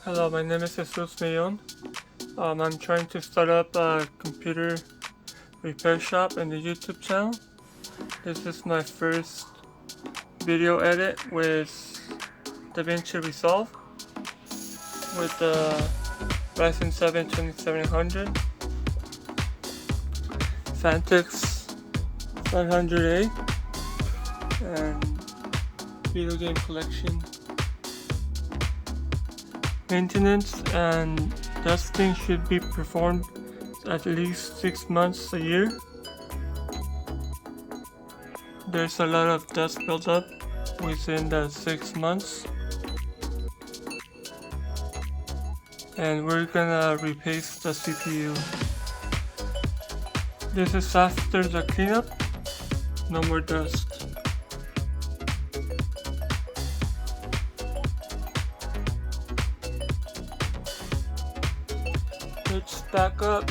Hello, my name is Jesus Mayon. I'm trying to start up a computer repair shop in the YouTube channel. This is my first video edit with DaVinci Resolve with the Ryzen 7 2700, Phantix 500A, and video game collection. Maintenance and testing should be performed at least 6 months a year. There's a lot of dust buildup within the 6 months, and we're gonna replace the CPU. This is after the cleanup. No more dust. Let's back up